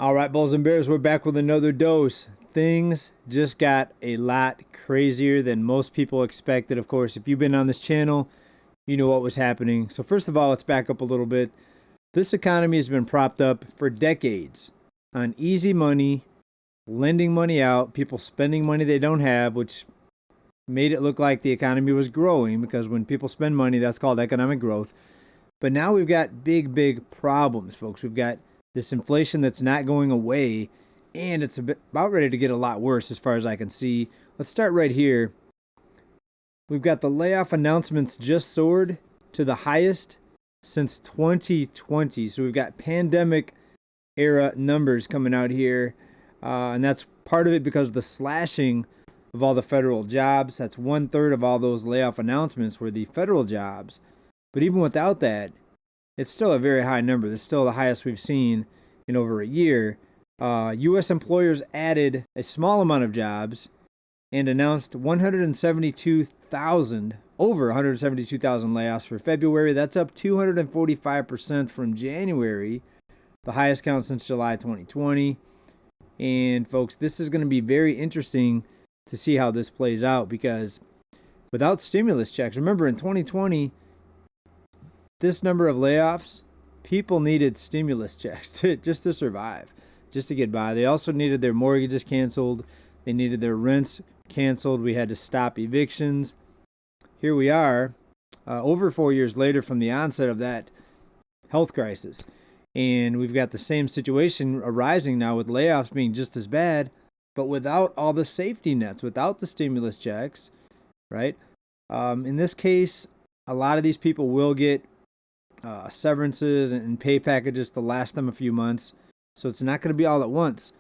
All right, Bulls and Bears, we're back with another dose. Things just got a lot crazier than most people expected. Of course, if you've been on this channel, you know what was happening. So first of all, let's back up a little bit. This economy has been propped up for decades on easy money, lending money out, people spending money they don't have, which made it look like the economy was growing, because when people spend money, that's called economic growth. But now we've got big problems, folks. We've got this inflation that's not going away, and it's about ready to get a lot worse as far as I can see. Let's start right here. We've got the layoff announcements just soared to the highest since 2020. So we've got pandemic era numbers coming out here, and that's part of it because of the slashing of all the federal jobs. That's 1/3 of all those layoff announcements were the federal jobs. But even without that, it's still a very high number. It's still the highest we've seen in over a year. U.S. employers added a small amount of jobs and announced over 172,000 layoffs for February. That's up 245% from January, the highest count since July 2020. And folks, this is going to be very interesting to see how this plays out, because without stimulus checks, remember in 2020, this number of layoffs, people needed stimulus checks just to survive, just to get by. They also needed their mortgages canceled. They needed their rents canceled. We had to stop evictions. Here we are, over 4 years later from the onset of that health crisis. And we've got the same situation arising now with layoffs being just as bad, but without all the safety nets, without the stimulus checks, right? In this case, a lot of these people will get severances and pay packages to last them a few months. So it's not going to be all at once,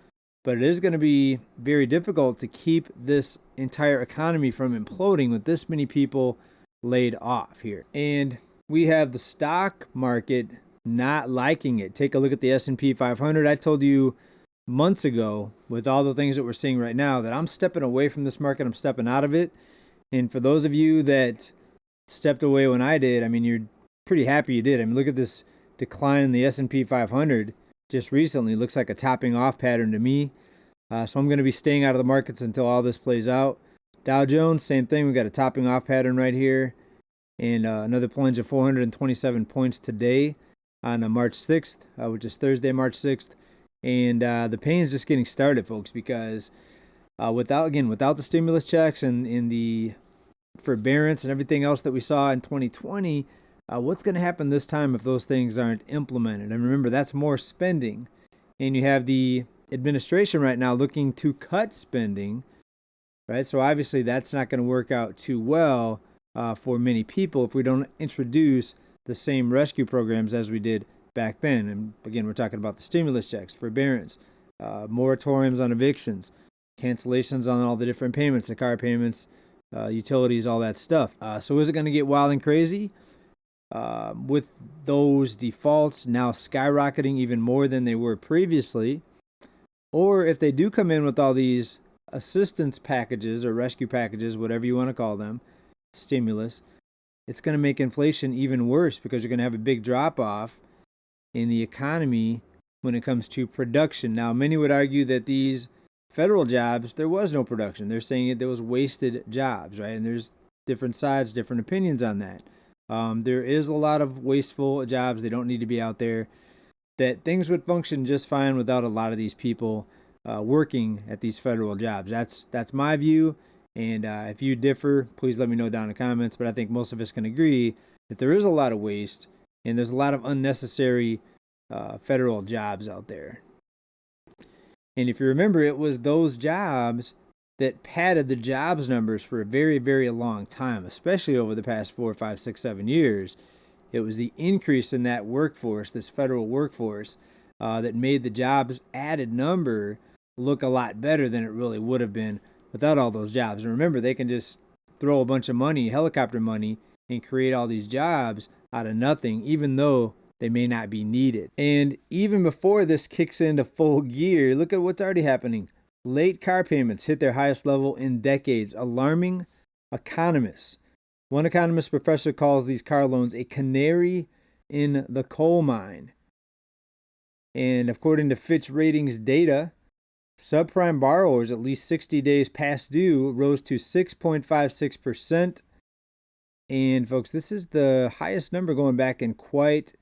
but it is going to be very difficult to keep this entire economy from imploding with this many people laid off here. And we have the stock market not liking it. Take a look at the S&P 500. I told you months ago, with all the things that we're seeing right now, that I'm stepping away from this market. I'm stepping out of it. And for those of you that stepped away when I did, I mean, you're pretty happy you did. I mean, look at this decline in the S&P 500 just recently. It looks like a topping off pattern to me. So I'm going to be staying out of the markets until all this plays out. Dow Jones, same thing. We've got a topping off pattern right here, and another plunge of 427 points today on March 6th, which is Thursday, March 6th. And the pain is just getting started, folks, because without the stimulus checks and the forbearance and everything else that we saw in 2020, what's going to happen this time if those things aren't implemented? And remember, that's more spending. And you have the administration right now looking to cut spending, right? So obviously that's not going to work out too well for many people if we don't introduce the same rescue programs as we did back then. And again, we're talking about the stimulus checks, forbearance, moratoriums on evictions, cancellations on all the different payments, the car payments, utilities, all that stuff. So is it going to get wild and crazy? With those defaults now skyrocketing even more than they were previously, or if they do come in with all these assistance packages or rescue packages, whatever you want to call them, stimulus, it's going to make inflation even worse, because you're going to have a big drop off in the economy when it comes to production. Now, many would argue that these federal jobs, there was no production. They're saying that there was wasted jobs, right? And there's different sides, different opinions on that. There is a lot of wasteful jobs. They don't need to be out there. That things would function just fine without a lot of these people working at these federal jobs. That's my view. And if you differ, please let me know down in the comments. But I think most of us can agree that there is a lot of waste and there's a lot of unnecessary federal jobs out there. And if you remember, it was those jobs that padded the jobs numbers for a very long time, especially over the past 4, 5, 6, 7 years. It was the increase in that workforce, this federal workforce, that made the jobs added number look a lot better than it really would have been without all those jobs. And remember, they can just throw a bunch of money, helicopter money, and create all these jobs out of nothing, even though they may not be needed. And even before this kicks into full gear, look at what's already happening. Late car payments hit their highest level in decades, alarming economists. One economist professor calls these car loans a canary in the coal mine. And according to Fitch Ratings data, subprime borrowers at least 60 days past due rose to 6.56%. And folks, this is the highest number going back in quite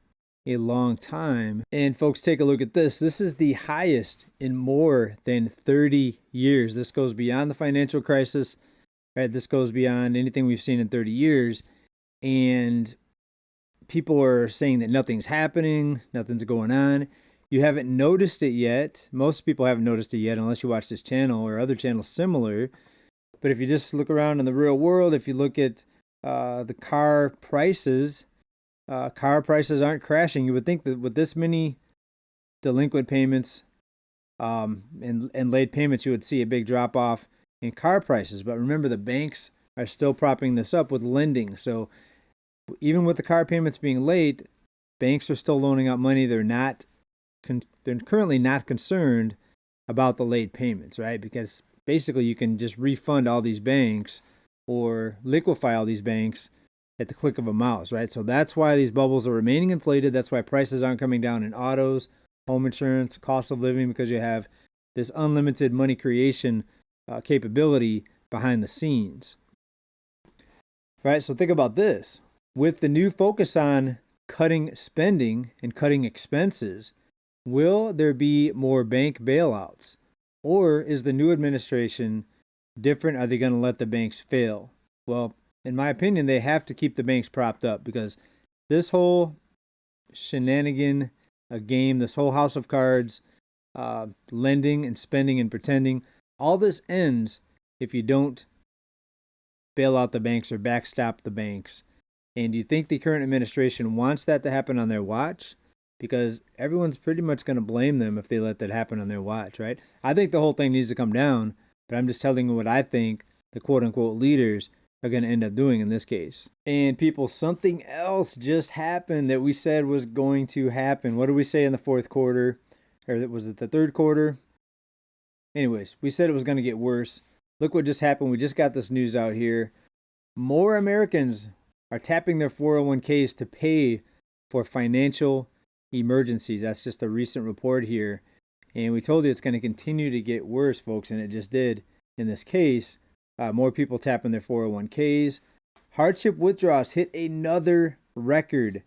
a long time. And folks, take a look at this. This is the highest in more than 30 years. This goes beyond the financial crisis, right? This goes beyond anything we've seen in 30 years. And people are saying that nothing's happening, nothing's going on. You haven't noticed it yet. Most people haven't noticed it yet unless you watch this channel or other channels similar. But if you just look around in the real world, if you look at the car prices aren't crashing. You would think that with this many delinquent payments and late payments, you would see a big drop off in car prices. But remember, the banks are still propping this up with lending. So even with the car payments being late, banks are still loaning out money. They're currently not concerned about the late payments, right? Because basically you can just refund all these banks or liquefy all these banks at the click of a mouse, right? So that's why these bubbles are remaining inflated. That's why prices aren't coming down in autos, home insurance, cost of living, because you have this unlimited money creation capability behind the scenes, right? So think about this. With the new focus on cutting spending and cutting expenses, will there be more bank bailouts? Or is the new administration different? Are they going to let the banks fail? Well, in my opinion, they have to keep the banks propped up, because this whole shenanigan game, this whole house of cards, lending and spending and pretending, all this ends if you don't bail out the banks or backstop the banks. And do you think the current administration wants that to happen on their watch? Because everyone's pretty much going to blame them if they let that happen on their watch, right? I think the whole thing needs to come down, but I'm just telling you what I think the quote-unquote leaders are going to end up doing in this case. And people, something else just happened that we said was going to happen. What did we say in the fourth quarter? Or was it the third quarter? Anyways, we said it was going to get worse. Look what just happened. We just got this news out here. More Americans are tapping their 401ks to pay for financial emergencies. That's just a recent report here. And we told you it's going to continue to get worse, folks, and it just did in this case. More people tapping their 401ks. Hardship withdrawals hit another record.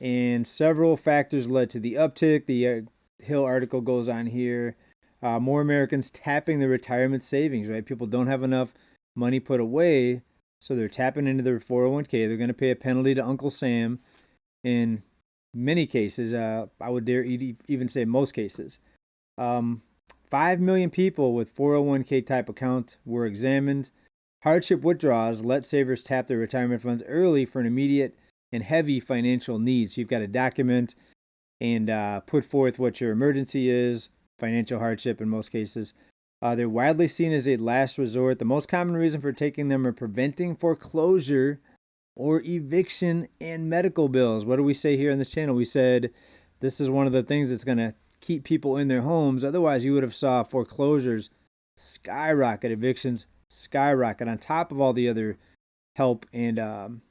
And several factors led to the uptick. The Hill article goes on here. More Americans tapping their retirement savings, right? People don't have enough money put away, so they're tapping into their 401k. They're going to pay a penalty to Uncle Sam in many cases. I would dare even say most cases. 5 million people with 401k type account were examined. Hardship withdrawals let savers tap their retirement funds early for an immediate and heavy financial need. So you've got to document and put forth what your emergency is, financial hardship in most cases. They're widely seen as a last resort. The most common reason for taking them are preventing foreclosure or eviction and medical bills. What do we say here on this channel? We said this is one of the things that's going to keep people in their homes. Otherwise, you would have saw foreclosures skyrocket, evictions skyrocket, on top of all the other help and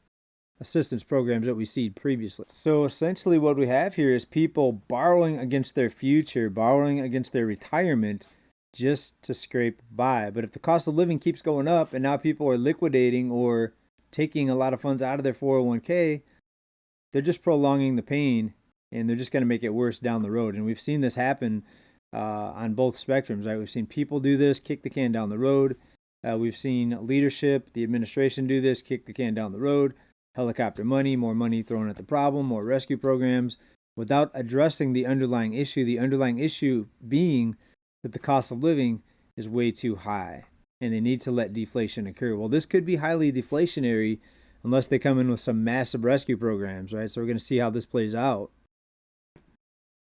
assistance programs that we see previously. So essentially what we have here is people borrowing against their future, borrowing against their retirement just to scrape by. But if the cost of living keeps going up and now people are liquidating or taking a lot of funds out of their 401k, they're just prolonging the pain, and they're just going to make it worse down the road. And we've seen this happen on both spectrums, right? We've seen people do this, kick the can down the road. We've seen leadership, the administration do this, kick the can down the road. Helicopter money, more money thrown at the problem, more rescue programs, without addressing the underlying issue. The underlying issue being that the cost of living is way too high, and they need to let deflation occur. Well, this could be highly deflationary unless they come in with some massive rescue programs, right? So we're going to see how this plays out.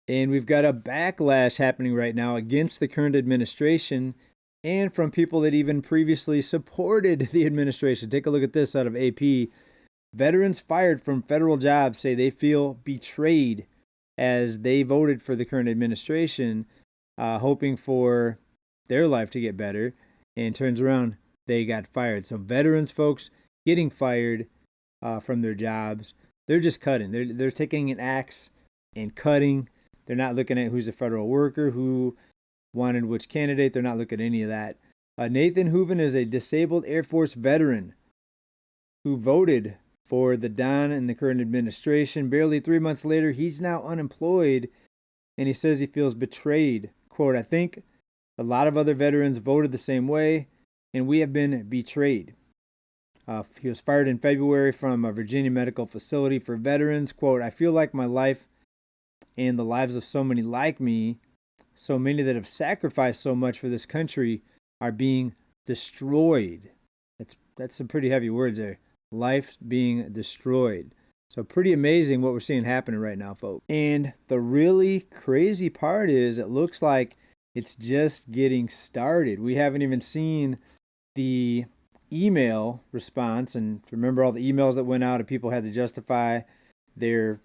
And we've got a backlash happening right now against the current administration and from people that even previously supported the administration. Take a look at this out of AP. Veterans fired from federal jobs say they feel betrayed as they voted for the current administration, hoping for their life to get better, and turns around, they got fired. So veterans, folks, getting fired from their jobs. They're just cutting. They're taking an axe and cutting. They're not looking at who's a federal worker, who wanted which candidate. They're not looking at any of that. Nathan Hooven is a disabled Air Force veteran who voted for the Don and the current administration. Barely 3 months later, he's now unemployed, and he says he feels betrayed. Quote, I think a lot of other veterans voted the same way, and we have been betrayed. He was fired in February from a Virginia medical facility for veterans. Quote, I feel like my life and the lives of so many like me, so many that have sacrificed so much for this country, are being destroyed. That's some pretty heavy words there. Life being destroyed. So pretty amazing what we're seeing happening right now, folks. And the really crazy part is it looks like it's just getting started. We haven't even seen the email response. And remember all the emails that went out and people had to justify their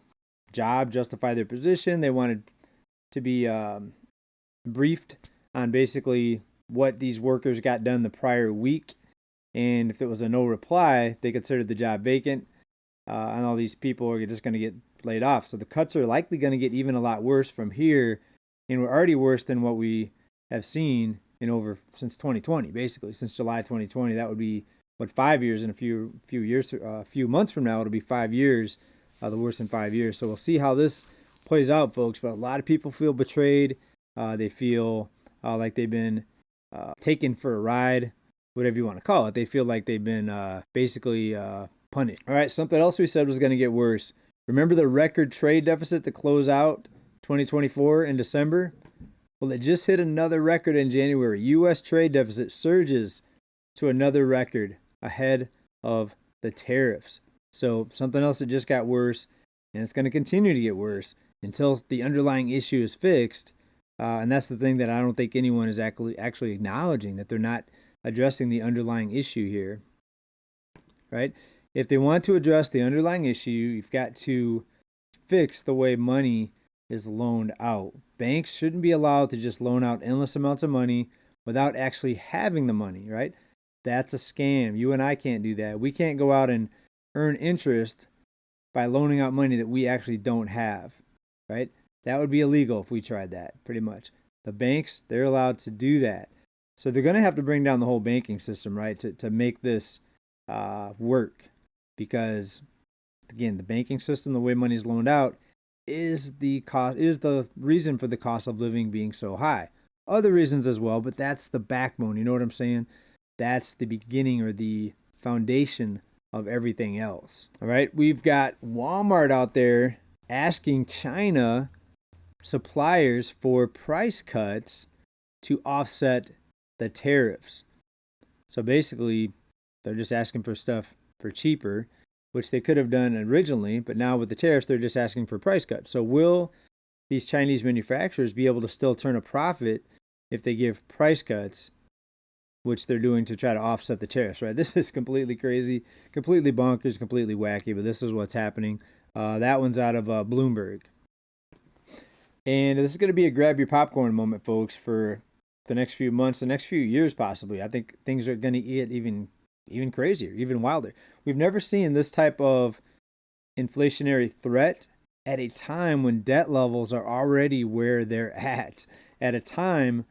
job, justify their position. They wanted to be briefed on basically what these workers got done the prior week. And if it was a no reply, they considered the job vacant. And all these people are just going to get laid off. So the cuts are likely going to get even a lot worse from here. And we're already worse than what we have seen since 2020, basically, since July 2020. That would be, 5 years in a few months from now, it'll be 5 years, the worst in 5 years. So we'll see how this plays out, folks. But a lot of people feel betrayed. They feel like they've been taken for a ride, whatever you want to call it. They feel like they've been basically punished. All right, something else we said was going to get worse. Remember the record trade deficit to close out 2024 in December? Well, it just hit another record in January. U.S. trade deficit surges to another record ahead of the tariffs. So something else that just got worse, and it's going to continue to get worse until the underlying issue is fixed. And that's the thing that I don't think anyone is actually acknowledging, that they're not addressing the underlying issue here, right? If they want to address the underlying issue, you've got to fix the way money is loaned out. Banks shouldn't be allowed to just loan out endless amounts of money without actually having the money, right? That's a scam. You and I can't do that. We can't go out and earn interest by loaning out money that we actually don't have, right? That would be illegal if we tried that, pretty much. The banks, they're allowed to do that. So they're going to have to bring down the whole banking system, right, to make this work. Because, again, the banking system, the way money is loaned out, is the reason for the cost of living being so high. Other reasons as well, but that's the backbone. You know what I'm saying? That's the beginning or the foundation of everything else. All right, we've got Walmart out there asking China suppliers for price cuts to offset the tariffs. So basically, they're just asking for stuff for cheaper, which they could have done originally, but now with the tariffs, they're just asking for price cuts. So will these Chinese manufacturers be able to still turn a profit if they give price cuts, which they're doing to try to offset the tariffs, right? This is completely crazy, completely bonkers, completely wacky, but this is what's happening. That one's out of Bloomberg. And this is going to be a grab your popcorn moment, folks, for the next few months, the next few years possibly. I think things are going to get even crazier, even wilder. We've never seen this type of inflationary threat at a time when debt levels are already where they're at a time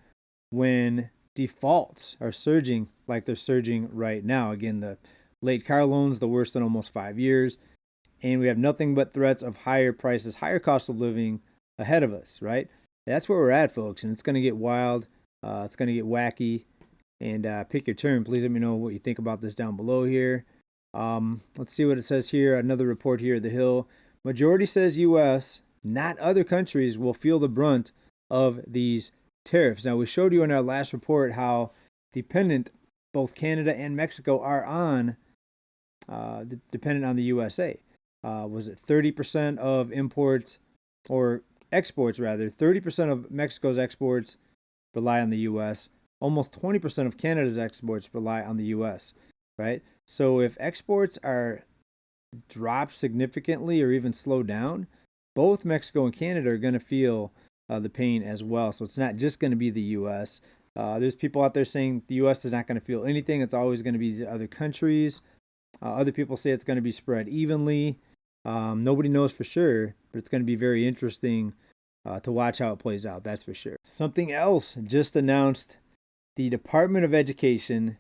when defaults are surging like they're surging right now. Again, the late car loans, the worst in almost 5 years. And we have nothing but threats of higher prices, higher cost of living ahead of us, right? That's where we're at, folks. And it's going to get wild. It's going to get wacky. And pick your turn. Please let me know what you think about this down below here. Let's see what it says here. Another report here at The Hill. Majority says U.S., not other countries, will feel the brunt of these tariffs. Now, we showed you in our last report how dependent both Canada and Mexico are on, dependent on the USA. Was it 30% of imports, or exports rather, 30% of Mexico's exports rely on the U.S., almost 20% of Canada's exports rely on the U.S., right? So if exports are dropped significantly or even slowed down, both Mexico and Canada are going to feel the pain as well. So it's not just going to be the U.S. There's people out there saying the U.S. is not going to feel anything. It's always going to be the other countries. Other people say it's going to be spread evenly. Nobody knows for sure, but it's going to be very interesting to watch how it plays out. That's for sure. Something else just announced: the Department of Education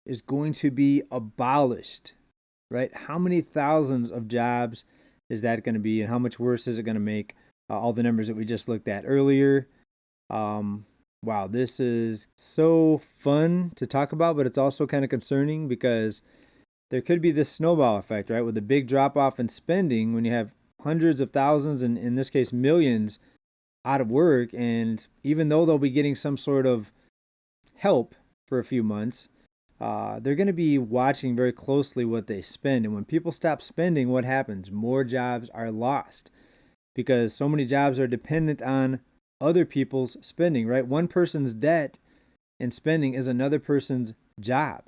is going to be abolished. Right? How many thousands of jobs is that going to be, and how much worse is it going to make? All the numbers that we just looked at earlier. Wow, this is so fun to talk about, but it's also kind of concerning because there could be this snowball effect, right? With a big drop off in spending when you have hundreds of thousands, and in this case, millions out of work. And even though they'll be getting some sort of help for a few months, they're going to be watching very closely what they spend. And when people stop spending, what happens? More jobs are lost because so many jobs are dependent on other people's spending, right? One person's debt and spending is another person's job.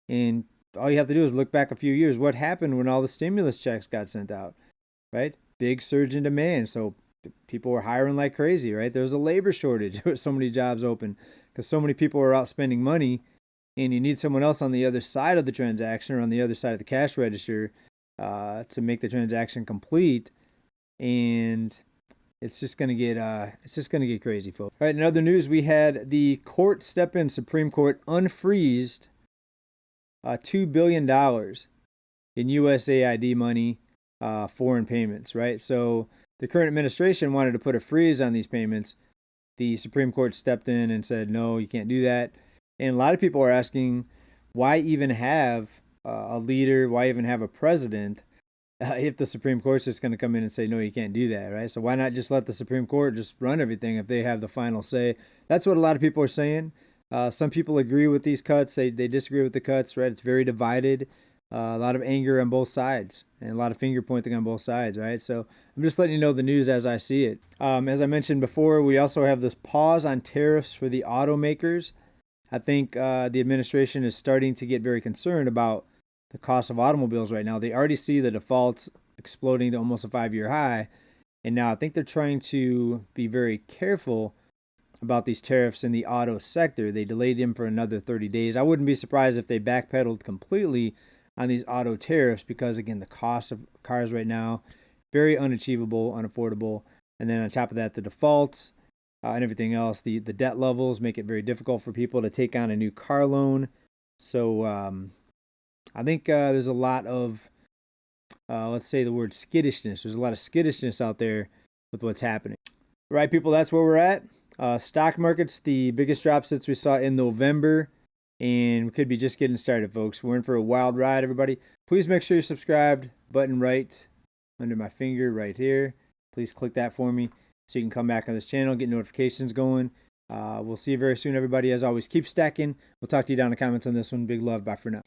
And all you have to do is look back a few years. What happened when all the stimulus checks got sent out, right? Big surge in demand. So people were hiring like crazy, right? There was a labor shortage. There were so many jobs open because so many people were out spending money, and you need someone else on the other side of the transaction or on the other side of the cash register to make the transaction complete. And it's just gonna get crazy, folks. All right, in other news, we had the court step in. Supreme Court unfreezed $2 billion in USAID money, foreign payments, right? So the current administration wanted to put a freeze on these payments. The Supreme Court stepped in and said, no, you can't do that. And a lot of people are asking, why even have a leader? Why even have a president if the Supreme Court's just going to come in and say, no, you can't do that, right? So why not just let the Supreme Court just run everything if they have the final say? That's what a lot of people are saying. Some people agree with these cuts. They disagree with the cuts, right? It's very divided. A lot of anger on both sides and a lot of finger pointing on both sides, right? So I'm just letting you know the news as I see it. As I mentioned before, we also have this pause on tariffs for the automakers. I think the administration is starting to get very concerned about the cost of automobiles right now. They already see the defaults exploding to almost a 5-year high. And now I think they're trying to be very careful about these tariffs in the auto sector. They delayed them for another 30 days. I wouldn't be surprised if they backpedaled completely on these auto tariffs because, again, the cost of cars right now, very unachievable, unaffordable. And then on top of that, the defaults and everything else, the debt levels make it very difficult for people to take on a new car loan. So I think there's a lot of, let's say the word skittishness. There's a lot of skittishness out there with what's happening. Right, people, that's where we're at. Stock markets, the biggest drop since we saw in November, and we could be just getting started, folks. We're in for a wild ride, everybody. Please make sure you're subscribed. Button right under my finger right here. Please click that for me so you can come back on this channel, get notifications going. We'll see you very soon, everybody. As always, keep stacking. We'll talk to you down in the comments on this one. Big love. Bye for now.